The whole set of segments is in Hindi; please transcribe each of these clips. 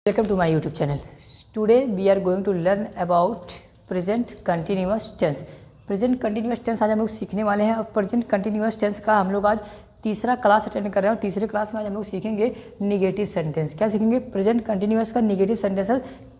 Welcome to my YouTube channel. Today we are going to learn about present continuous tense. Present continuous tense आज हम लोग सीखने वाले हैं और प्रेजेंट कंटिन्यूस टेंस का हम लोग आज तीसरा क्लास अटेंड कर रहे हैं और तीसरे क्लास में आज हम लोग सीखेंगे निगेटिव सेंटेंस। क्या सीखेंगे? प्रेजेंट कंटिन्यूस का निगेटिव सेंटेंस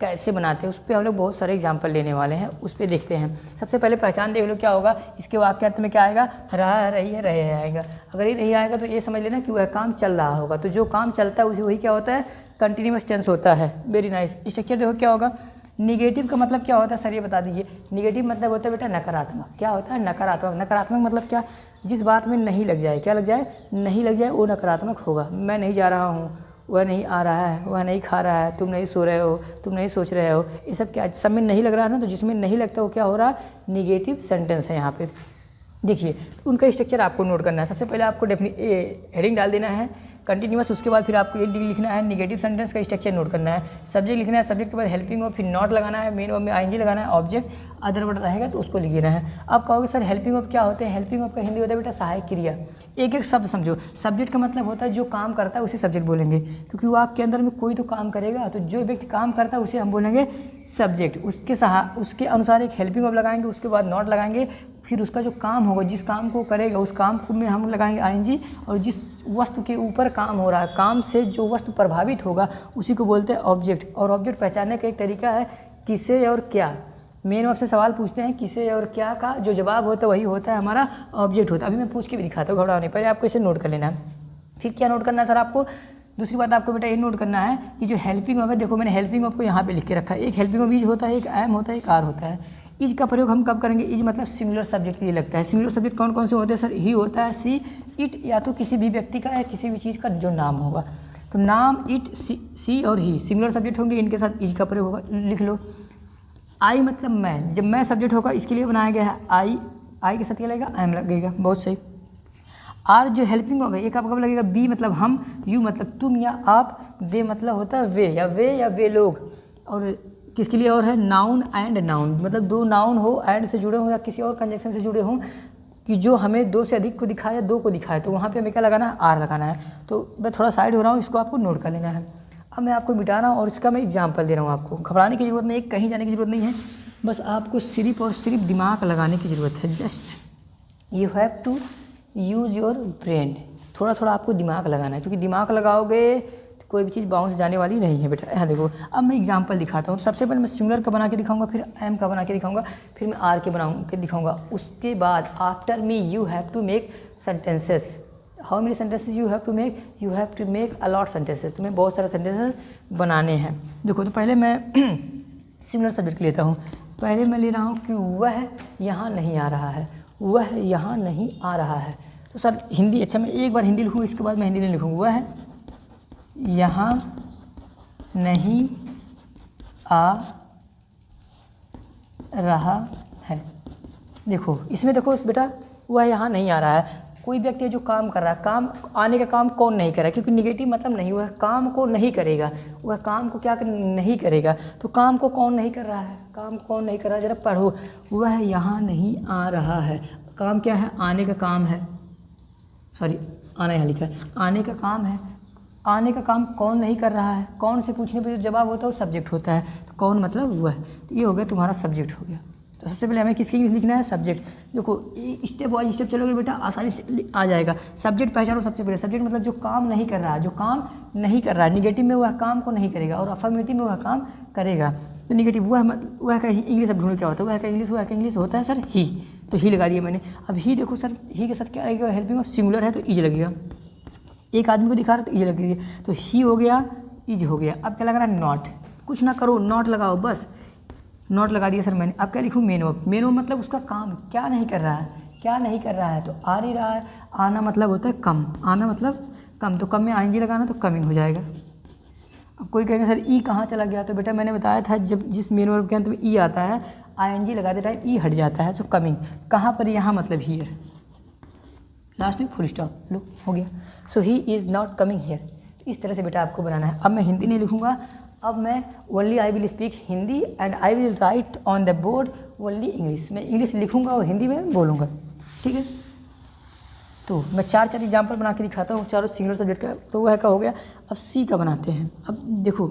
कैसे बनाते हैं, उस पर हम लोग बहुत सारे एग्जांपल लेने वाले हैं, उस पर देखते हैं। सबसे पहले पहचान देख लो क्या होगा, इसके वाक्यांत में क्या आएगा? रहा, रही है, रहे आएगा। अगर ये नहीं आएगा तो ये समझ लेना कि वह काम चल रहा होगा। तो जो काम चलता है वही क्या होता है? कंटिन्यूस टेंस होता है। Very nice. स्ट्रक्चर देखो क्या होगा। निगेटिव का मतलब क्या होता है सर, ये बता दीजिए। निगेटिव मतलब होता है बेटा नकारात्मक। क्या होता है? नकारात्मक। नकारात्मक मतलब क्या? जिस बात में नहीं लग जाए। क्या लग जाए? नहीं लग जाए, वो नकारात्मक होगा। मैं नहीं जा रहा हूँ, वह नहीं आ रहा है, वह नहीं खा रहा है, तुम नहीं सो रहे हो, तुम नहीं सोच रहे हो, ये सब क्या सब में नहीं लग रहा है ना। तो जिसमें नहीं लगता वो क्या हो रहा है? निगेटिव सेंटेंस है। यहाँ पे देखिए उनका स्ट्रक्चर आपको नोट करना है। सबसे पहले आपको हेडिंग डाल देना है कंटिन्यूस, उसके बाद फिर आपको ये लिखना है निगेटिव सेंटेंस का स्ट्रक्चर नोट करना है। सब्जेक्ट लिखना है, सब्जेक्ट के बाद हेल्पिंग वर्ब, फिर नॉट लगाना है, मेन वर्ब में आईएनजी लगाना है, ऑब्जेक्ट अदर वर्ड रहेगा तो उसको लिख देना है। आप कहोगे सर हेल्पिंग वर्ब क्या होते हैं? हेल्पिंग वर्ब का हिंदी होता है बेटा सहायक क्रिया। एक एक शब्द समझो। सब्जेक्ट का मतलब होता है जो काम करता है उसे सब्जेक्ट बोलेंगे, क्योंकि वो आपके अंदर में कोई तो काम करेगा, तो जो व्यक्ति काम करता है उसे हम बोलेंगे सब्जेक्ट। उसके अनुसार एक हेल्पिंग वर्ब लगाएंगे, उसके बाद नॉट लगाएंगे, फिर उसका जो काम होगा, जिस काम को करेगा उस काम को में हम लगाएंगे आईएनजी, और जिस वस्तु के ऊपर काम हो रहा है, काम से जो वस्तु प्रभावित होगा उसी को बोलते हैं ऑब्जेक्ट। और ऑब्जेक्ट पहचानने का एक तरीका है किसे और क्या। मेन वर्ब से सवाल पूछते हैं किसे और क्या का जो जवाब होता है वही होता है हमारा ऑब्जेक्ट होता है। अभी मैं पूछ के भी दिखाता हूँ, घबराओ नहीं, पहले आपको इसे नोट कर लेना है। फिर क्या नोट करना है सर आपको? दूसरी बात आपको बेटा ये नोट करना है कि जो हेल्पिंग वर्ब है, देखो मैंने हेल्पिंग वर्ब को यहाँ पे लिख के रखा है। एक हेल्पिंग वर्ब इज होता है, एक एम होता है, एक आर होता है। इज का प्रयोग हम कब करेंगे? इज मतलब सिंगुलर सब्जेक्ट के लिए लगता है। सिंगुलर सब्जेक्ट कौन कौन से होते हैं सर? ही होता है, सी, इट, या तो किसी भी व्यक्ति का या किसी भी चीज़ का जो नाम होगा। तो नाम, इट, सी और ही सिंगुलर सब्जेक्ट होंगे, इनके साथ इज का प्रयोग होगा। लिख लो। आई मतलब मैं, जब मैं सब्जेक्ट होगा इसके लिए बनाया गया है। आई के साथ क्या लगेगा? एम लगेगा। बहुत सही। आर जो हेल्पिंग वर्ब है एक आपका लगेगा बी मतलब हम, यू मतलब तुम या आप, दे मतलब होता है वे या वे लोग। और किसके लिए और है? नाउन एंड नाउन, मतलब दो नाउन हो एंड से जुड़े हों या किसी और कंजक्शन से जुड़े हों कि जो हमें दो से अधिक को दिखाए या दो को दिखाए, तो वहाँ पे हमें क्या लगाना है? आर लगाना है। तो मैं थोड़ा साइड हो रहा हूँ, इसको आपको नोट कर लेना है। अब मैं आपको मिटा रहा हूँ और इसका मैं एग्जाम्पल दे रहा हूँ। आपको घबराने की ज़रूरत नहीं है, कहीं जाने की ज़रूरत नहीं है, बस आपको सिर्फ और सिर्फ दिमाग लगाने की ज़रूरत है। Just you have to use your brain. थोड़ा थोड़ा आपको दिमाग लगाना है, क्योंकि दिमाग लगाओगे तो कोई भी चीज़ बाउंस जाने वाली नहीं है बेटा। यहाँ देखो, अब मैं एग्जांपल दिखाता हूँ। सबसे पहले मैं सिंगुलर का बना के दिखाऊंगा, फिर एम का बना के दिखाऊंगा, फिर मैं आर के बना के दिखाऊंगा। उसके बाद after me you have to make sentences. How many sentences you have to make? You have to make a lot sentences. तुम्हें बहुत सारे सेंटेंसेस बनाने हैं। देखो तो पहले मैं सिंगुलर सब्जेक्ट लेता हूँ। पहले मैं ले रहा हूँ कि वह यहाँ नहीं आ रहा है, वह यहाँ नहीं आ रहा है। तो सर हिंदी, अच्छा मैं एक बार हिंदी लिखूँ, इसके बाद मैं हिंदी नहीं लिखूँगा। वह यहाँ नहीं आ रहा है। देखो इसमें देखो बेटा, वह यहाँ नहीं आ रहा है। कोई व्यक्ति है जो काम कर रहा है, काम आने का काम कौन नहीं कर रहा है? क्योंकि निगेटिव मतलब नहीं, वह काम को नहीं करेगा, वह काम को क्या नहीं करेगा। तो काम को कौन नहीं कर रहा है? काम कौन नहीं कर रहा है? जरा पढ़ो। वह यहाँ नहीं आ रहा है, काम क्या है? आने का काम है। सॉरी, आना यहाँ लिखा है, आने का काम है। आने का काम कौन नहीं कर रहा है? कौन से पूछने पर जो जवाब होता है वो सब्जेक्ट होता है। तो कौन मतलब वह। तो ये हो गया तुम्हारा सब्जेक्ट हो गया। तो सबसे पहले हमें किसके इंग्लिश लिखना है? सब्जेक्ट। देखो स्टेप वाइज स्टेप चलोगे बेटा आसानी से आ जाएगा। सब्जेक्ट पहचानो सबसे पहले। सब्जेक्ट मतलब जो काम नहीं कर रहा है, जो काम नहीं कर रहा है। निगेटिव में वह काम को नहीं करेगा और अफर्मेटिव में वह काम करेगा। तो निगेटिव वह का इंग्लिश अब ढूंढो क्या होता है? वह का इंग्लिश होता है सर ही। तो ही लगा दिया मैंने। अब ही देखो सर, ही के साथ क्या लगेगा? हेल्पिंग सिंगुलर है तो इज लगेगा। एक आदमी को दिखा रहा है तो इज लगेगी। तो ही हो गया, इज हो गया। अब क्या लग रहा है? नॉट। कुछ ना करो, नॉट लगाओ बस। नॉट लगा दिया सर मैंने। अब क्या लिखूँ? Main verb. मेन वर्ब मतलब उसका काम क्या नहीं कर रहा है, क्या नहीं कर रहा है, तो आ नहीं रहा है। आना मतलब होता है कम, आना मतलब कम, तो कम में आईएनजी लगाना तो कमिंग हो जाएगा। अब कोई कहेगा सर ई कहाँ चला गया? तो बेटा मैंने बताया था जब जिस मेन वर्ब के अंत में ई आता है, आईएनजी लगाते टाइम ई हट जाता है। सो कमिंग कहाँ पर? यहाँ मतलब हियर, लास्ट में फुल स्टॉप। लो हो गया। So he is not coming here. इस तरह से बेटा आपको बनाना है। अब मैं हिंदी नहीं लिखूँगा, अब मैं only I will speak Hindi and I will write on the board only English. मैं इंग्लिश लिखूँगा और हिंदी में बोलूँगा, ठीक है। तो मैं चार एग्जाम्पल बना के दिखाता हूँ, चारों सिंगुलर सब्जेक्ट का। तो वह का हो गया। अब सी का बनाते हैं। अब देखो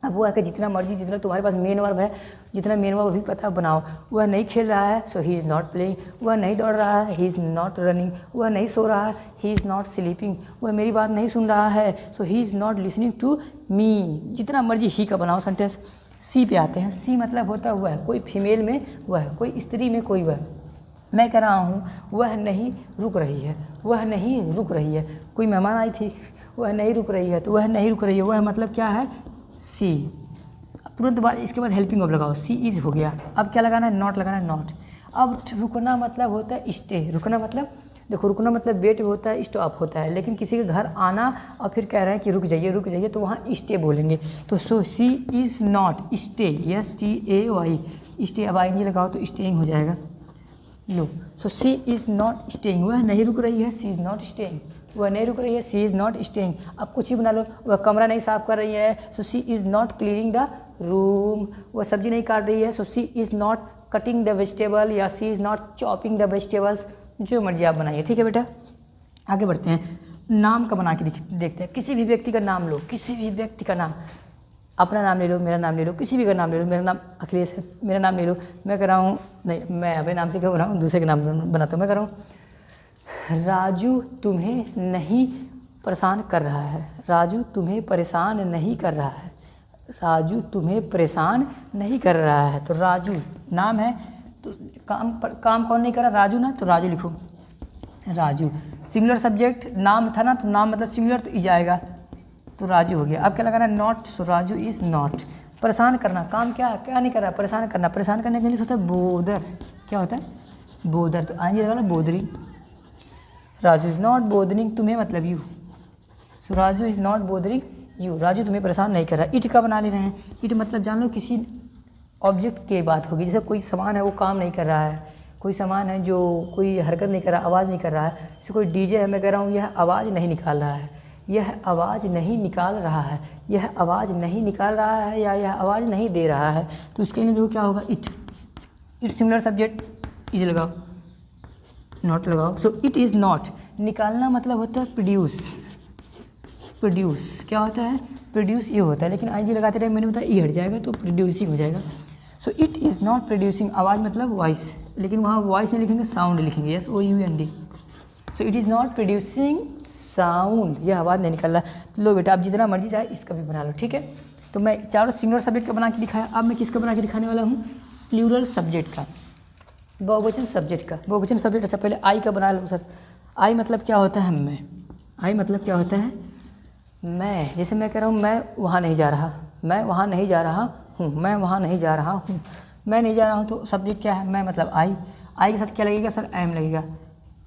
अब वो है कि जितना मर्जी, जितना तुम्हारे पास मेन वर्ब है, जितना मेन वर्ब अभी पता बनाओ। वह नहीं खेल रहा है, so he is not playing. वह नहीं दौड़ रहा है, ही इज़ नॉट रनिंग। वह नहीं सो रहा है, ही इज़ नॉट स्लीपिंग। वह मेरी बात नहीं सुन रहा है, so he is not listening to me. जितना मर्जी ही का बनाओ सेंटेंस। सी पे आते हैं। सी मतलब होता है वह, कोई फीमेल में वह, कोई स्त्री में कोई वह। मैं कह रहा हूँ वह नहीं रुक रही है, वह नहीं रुक रही है। कोई मेहमान आई थी, वह नहीं रुक रही है, तो वह नहीं रुक रही है, वह मतलब क्या है, सी। तुरंत बाद इसके बाद हेल्पिंग वर्ब लगाओ, सी इज़ हो गया। अब क्या लगाना है, नॉट लगाना है, नॉट। अब रुकना मतलब होता है स्टे। रुकना मतलब देखो, रुकना मतलब वेट भी होता है, स्टॉप होता है। लेकिन किसी के घर आना और फिर कह रहे हैं कि रुक जाइए, तो वहाँ स्टे बोलेंगे। तो so she is not stay, STAY, stay. अब आएंगे लगाओ तो स्टेइंग हो जाएगा। लो, so she is not staying, वह नहीं रुक रही है, सी इज़ नॉट स्टेइंग। वह नहीं रुक रही है, सी इज़ नॉट स्टेइंग। अब कुछ ही बना लो, वह कमरा नहीं साफ कर रही है, so she is not cleaning the room. वह सब्जी नहीं काट रही है, so she is not cutting the vegetable, या she is not chopping the vegetables. जो मर्जी आप बनाइए, ठीक है बेटा। आगे बढ़ते हैं, नाम का बना के देखते हैं। किसी भी व्यक्ति का नाम लो, किसी भी व्यक्ति का नाम, अपना नाम ले लो, मेरा नाम ले लो, किसी भी का नाम ले लो। मेरा नाम अखिलेश है, मेरा नाम ले लो। मैं कह रहा हूँ, नहीं, मैं अपने नाम से क्यों बनाऊँ, दूसरे के नाम बनाता हूँ। मैं कह रहा हूँ, राजू तुम्हें नहीं परेशान कर रहा है, राजू तुम्हें परेशान नहीं कर रहा है, राजू तुम्हें परेशान नहीं कर रहा है। तो राजू नाम है, तो काम कौन नहीं कर रहा, राजू ना, तो राजू लिखो, राजू। सिंगुलर सब्जेक्ट नाम था ना, तो नाम मतलब सिंगुलर, तो इज आएगा, तो राजू हो गया। अब क्या लगाना है, not. So Raju is not. परेशान करना, काम क्या नहीं कर रहा, परेशान करना। परेशान करने के लिए होता है बोदर। क्या होता है, बोदर। तो आइए लगा लो बोदरी। राजू इज़ नॉट बोदरिंग तुम्हें, मतलब you. So Raju is not bothering you, Raju तुम्हें परेशान नहीं कर रहा। इट का बना ले रहे हैं। इट मतलब जान लो किसी ऑब्जेक्ट की बात होगी, जैसे कोई सामान है वो काम नहीं कर रहा है, कोई सामान है जो कोई हरकत नहीं कर रहा, आवाज़ नहीं कर रहा है। जैसे कोई डीजे है, मैं कह रहा हूँ यह आवाज़ नहीं निकाल रहा है, यह आवाज़ नहीं निकाल रहा है, यह आवाज़ नहीं निकाल रहा है, या यह आवाज़ नहीं दे रहा है। तो उसके लिए देखो क्या होगा, it. It singular subject, is लगाओ, नॉट लगाओ। So it is not. निकालना मतलब होता है प्रोड्यूस। प्रोड्यूस क्या होता है, प्रोड्यूस ये होता है, लेकिन आई जी लगाते रहे, मैंने बताया ई हट जाएगा, तो प्रोड्यूसिंग हो जाएगा। So it is not producing, आवाज़ मतलब वॉइस, लेकिन वहाँ वॉइस नहीं लिखेंगे, साउंड लिखेंगे, SOUND। So it is not producing sound, यह आवाज़ नहीं निकल रहा। तो लो बेटा, आप जितना मर्जी चाहे इसका भी बना लो, ठीक है। तो मैं चारों सिंगुलर सब्जेक्ट का बना के दिखाया। अब मैं किसका बना के दिखाने वाला हूँ, प्लूरल सब्जेक्ट का, बहुवचन सब्जेक्ट का। बहुवचन सब्जेक्ट, अच्छा पहले आई का बना लो सर। आई मतलब क्या होता है, मैं। आई मतलब क्या होता है, मैं। जैसे मैं कह रहा हूँ मैं वहाँ नहीं जा रहा, मैं वहाँ नहीं जा रहा हूँ, मैं वहाँ नहीं जा रहा हूँ, मैं नहीं जा रहा हूँ। तो सब्जेक्ट क्या है, मैं मतलब आई। आई के साथ क्या लगेगा सर, एम लगेगा।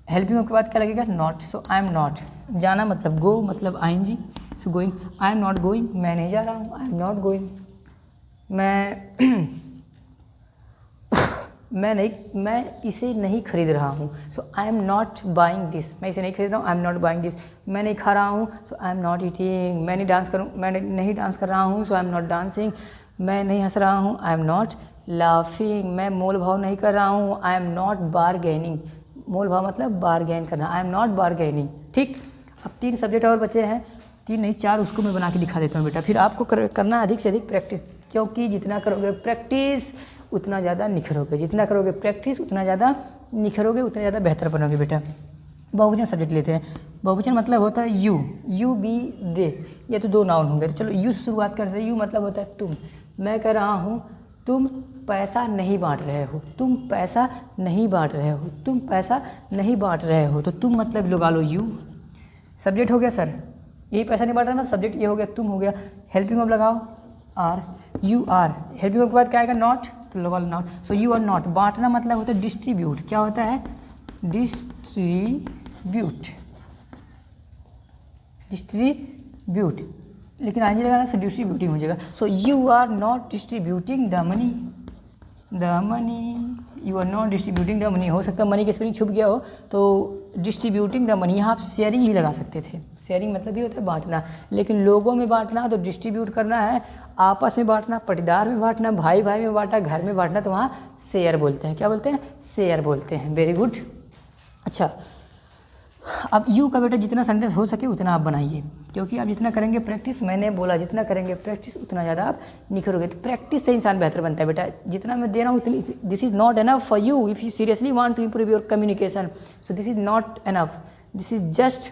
हेल्पिंग के बाद क्या लगेगा, not. So I am not. जाना मतलब गो, मतलब ING। So going, I am not going, मैं नहीं जा रहा हूँ, आई एम नॉट गोइंग। मैं इसे नहीं खरीद रहा हूँ, so I am not buying this. मैं इसे नहीं खरीद रहा हूँ, I am not buying this. मैं नहीं खा रहा हूँ, so I am not eating. मैं नहीं डांस कर रहा हूँ, so I am not dancing. मैं नहीं हंस रहा हूँ, आई एम नॉट लाफिंग। मैं मोल भाव नहीं कर रहा हूँ, आई एम नॉट बारगेनिंग। मोल भाव मतलब बारगेन करना, आई एम नॉट बारगेनिंग, ठीक। अब 3 सब्जेक्ट और बचे हैं, 3 नहीं 4, उसको मैं बना के दिखा देता हूँ बेटा। फिर आपको करना अधिक से अधिक प्रैक्टिस, क्योंकि जितना करोगे प्रैक्टिस उतना ज़्यादा निखरोगे, जितना करोगे प्रैक्टिस उतना ज़्यादा निखरोगे, उतना ज़्यादा बेहतर बनोगे बेटा। बहुवचन सब्जेक्ट लेते हैं। बहुवचन मतलब होता है यू बी दे, ये तो 2 नाउन होंगे। तो चलो यू से शुरुआत करते हैं। यू मतलब होता है तुम। मैं कह रहा हूँ तुम पैसा नहीं बांट रहे हो, तुम पैसा नहीं बांट रहे हो, तुम पैसा नहीं बांट रहे हो। तो तुम मतलब लगा लो यू। सब्जेक्ट हो गया सर, यही पैसा नहीं बांट रहा ना, सब्जेक्ट ये हो गया, तुम हो गया। हेल्पिंग वर्ब लगाओ, are, you are. Helping verb के बाद क्या आएगा, नॉट, तो लगा लो not. So you are not. बांटना मतलब होता है डिस्ट्रीब्यूट। क्या होता है, डिस्ट्रीब्यूट, डिस्ट्रीब्यूट। लेकिन आगे लगाना, सो डिस्ट्रीब्यूटिंग हो जाएगा। So you are not distributing the money, the money. You are not distributing the money. हो सकता है मनी के स्पेलिंग छुप गया हो, तो डिस्ट्रीब्यूटिंग द मनी, यहाँ आप शेयरिंग भी लगा सकते थे। शेयरिंग मतलब ये होता है बांटना, लेकिन लोगों में बांटना तो डिस्ट्रीब्यूट करना है, आपस में बांटना, पटीदार में बांटना, भाई भाई में बांटा, घर में बांटना, तो वहाँ शेयर बोलते हैं। क्या बोलते हैं, शेयर बोलते हैं। Very good. अच्छा, अब यू का बेटा जितना सेंटेंस हो सके उतना आप बनाइए, क्योंकि आप जितना करेंगे प्रैक्टिस, मैंने बोला जितना करेंगे प्रैक्टिस उतना ज़्यादा आप निखरोगे। तो प्रैक्टिस से इंसान बेहतर बनता है बेटा। जितना मैं दे रहा हूँ उतनी, this is not enough for you if you seriously want to improve your communication, so this is not enough, this is just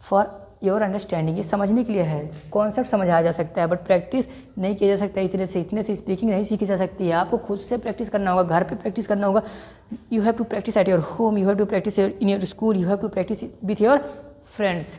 for your understanding. ये समझने के लिए है, कॉन्सेप्ट समझाया जा सकता है, बट प्रैक्टिस नहीं किया जा सकता इतने से स्पीकिंग नहीं सीखी जा सकती है। आपको खुद से प्रैक्टिस करना होगा, घर पे प्रैक्टिस करना होगा। You have to practice at your home, you have to practice in your school, you have to practice with your friends.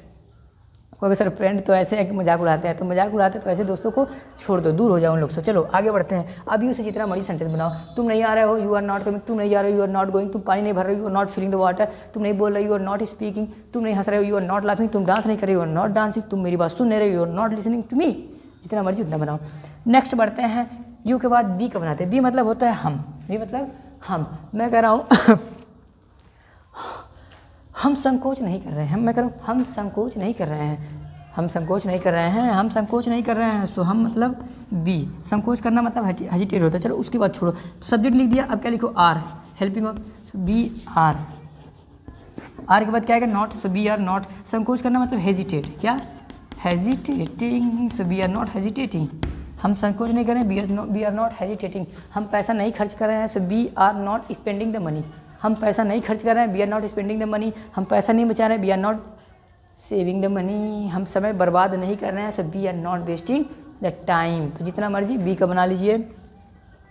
क्योंकि सर फ्रेंड तो ऐसे है कि मजाक उड़ाते हैं, तो मजाक उड़ाते हैं तो ऐसे दोस्तों को छोड़ दो, दूर हो जाओ उन लोग से। चलो आगे बढ़ते हैं। अब यू से जितना मर्जी सेंटेंस बनाओ। तुम नहीं आ रहे हो, यू आर नॉट कमिंग। तुम नहीं जा रहे हो, यू आर नॉट गोइंग। तुम पानी नहीं भर रहे हो, you are not feeling the water. तुम नहीं बोल रहे हो, यू आर नॉट स्पीकिंग। तुम नहीं हंस रहे हो, यू आर नॉट लाफिंग। तुम डांस नहीं कर रहे हो, यू आर नॉट डांसिंग। तुम मेरी बात सुन नहीं रहे हो, you are not listening to me. जितना मर्जी उतना बनाओ। नेक्स्ट बढ़ते हैं। यू के बाद बी का बनाते हैं। बी मतलब होता है हम। बी मतलब हम। मैं कह रहा हूँ हम संकोच नहीं कर रहे हैं। मैं कह रहा हूँ हम संकोच नहीं कर रहे हैं, हम संकोच नहीं कर रहे हैं, हम संकोच नहीं कर रहे हैं। सो हम मतलब बी। संकोच करना मतलब हेजिटेट होता है। चलो उसके बाद छोड़ो, तो सब्जेक्ट लिख दिया। अब क्या लिखो, are, helping of. So B are. Are के बाद क्या आएगा, not. So B are not. संकोच करना मतलब हेजिटेट, क्या, hesitating. So B are not hesitating. हम संकोच नहीं कर रहे हैं, बी आर नॉट हेजिटेटिंग। हम पैसा नहीं खर्च कर रहे हैं। So B are not spending the money. हम पैसा नहीं खर्च कर रहे हैं, we are not spending the money. हम पैसा नहीं बचा रहे हैं, we are not saving the money. हम समय बर्बाद नहीं कर रहे हैं। So B are not wasting the time. तो जितना मर्जी बी का बना लीजिए।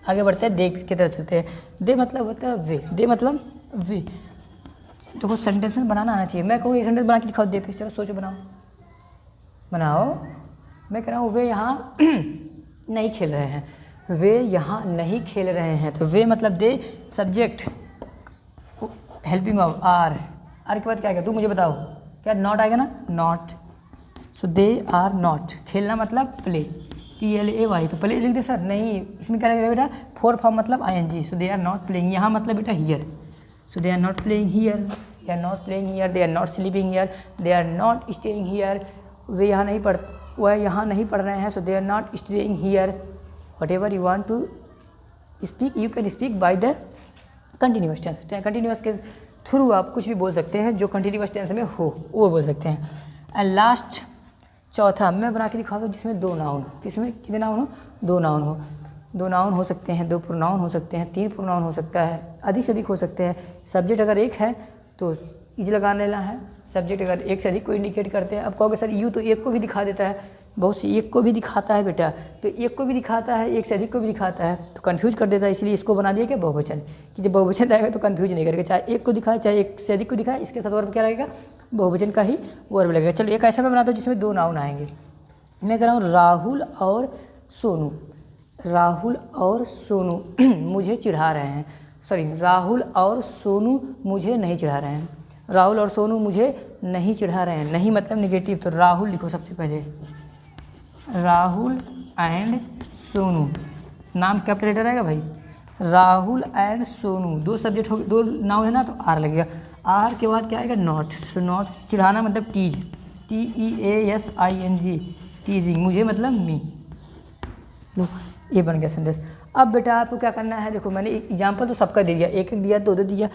आगे बढ़ते हैं, दे की तरफ चलते हैं। दे मतलब होता है वे। दे मतलब वे। देखो सेंटेंस बनाना आना चाहिए। मैं कहूँ एक सेंटेंस बना के दिखाओ दे पे, चलो सोचो, बनाओ बनाओ। मैं कह रहा हूँ वे यहाँ नहीं खेल रहे हैं, वे यहाँ नहीं खेल रहे हैं। तो वे मतलब they, subject, helping of are. Are के बाद क्या आएगा, तू मुझे बताओ, क्या नॉट आएगा ना, not. So they are not. खेलना मतलब प्ले, PLAY। तो प्ले लिख दे सर, नहीं, इसमें क्या लगेगा बेटा, फोर फॉर्म मतलब ING। So they are not playing. यहाँ मतलब बेटा here. So they are not playing here, they are not playing here, they are not sleeping here, they are not staying here. वे यहाँ नहीं पढ़, वह यहाँ नहीं पढ़ रहे हैं। So they are not staying here. Whatever you want to speak, you can speak by the continuous tense. Continuous के थ्रू आप कुछ भी बोल सकते हैं जो कंटिन्यूअस टेंस में हो, वो बोल सकते हैं। एंड लास्ट चौथा मैं बना के दिखाता हूँ, जिसमें दो नाउन, किसमें कितने नाउन हो, दो नाउन हो। दो नाउन हो सकते हैं, दो प्रोनाउन हो सकते हैं, तीन प्रोनाउन हो सकता है, अधिक से अधिक हो सकते हैं। सब्जेक्ट अगर एक है तो इज लगा लेना है। सब्जेक्ट अगर एक से अधिक को इंडिकेट करते हैं। अब कहोगे सर यू तो एक को भी दिखा देता है, बहुत सी एक को भी दिखाता है बेटा, तो एक को भी दिखाता है, एक से अधिक को भी दिखाता है, तो कंफ्यूज कर देता है। इसलिए इसको बना दिया क्या, बहुवचन, कि जब बहुवचन रहेगा तो कंफ्यूज नहीं करेगा, चाहे एक को दिखाए चाहे एक से अधिक को दिखाए, इसके साथ वर्ब क्या लगेगा, बहुवचन का ही वर्ब लगेगा। चलो एक ऐसा मैं बनाता हूँ जिसमें दो नाउन आएंगे। मैं कह रहा हूँ राहुल और सोनू। राहुल और सोनू मुझे चिढ़ा रहे हैं, सॉरी, राहुल और सोनू मुझे नहीं चिढ़ा रहे हैं। राहुल और सोनू मुझे नहीं चिढ़ा रहे हैं, नहीं मतलब निगेटिव, तो राहुल लिखो सबसे पहले, राहुल एंड सोनू, नाम कैपिटल लेटर आएगा भाई, राहुल एंड सोनू, दो सब्जेक्ट हो, दो नाउन है ना, तो आर लगेगा। आर के बाद क्या आएगा, नॉट। तो नॉट चिढ़ाना मतलब टीज, TEASING, टीजिंग, मुझे मतलब मी। लो ये बन गया सेंटेंस। अब बेटा आपको क्या करना है, देखो मैंने एक एग्जाम्पल तो सबका दे दिया, एक एक दिया, दो दो दिया,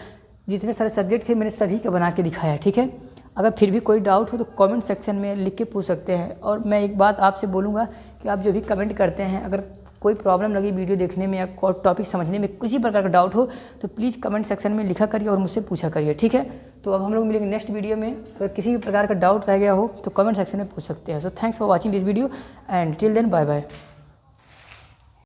जितने सारे सब्जेक्ट थे मैंने सभी का बना के दिखाया, ठीक है। अगर फिर भी कोई डाउट हो तो कमेंट सेक्शन में लिख के पूछ सकते हैं। और मैं एक बात आपसे बोलूँगा कि आप जो भी कमेंट करते हैं, अगर कोई प्रॉब्लम लगी वीडियो देखने में या कोई टॉपिक समझने में, किसी प्रकार का डाउट हो तो प्लीज़ कमेंट सेक्शन में लिखा करिए और मुझसे पूछा करिए, ठीक है। तो अब हम लोग मिलेंगे नेक्स्ट वीडियो में। अगर किसी भी प्रकार का डाउट रह गया हो तो कमेंट सेक्शन में पूछ सकते हैं। So thanks for watching this video and till then bye bye.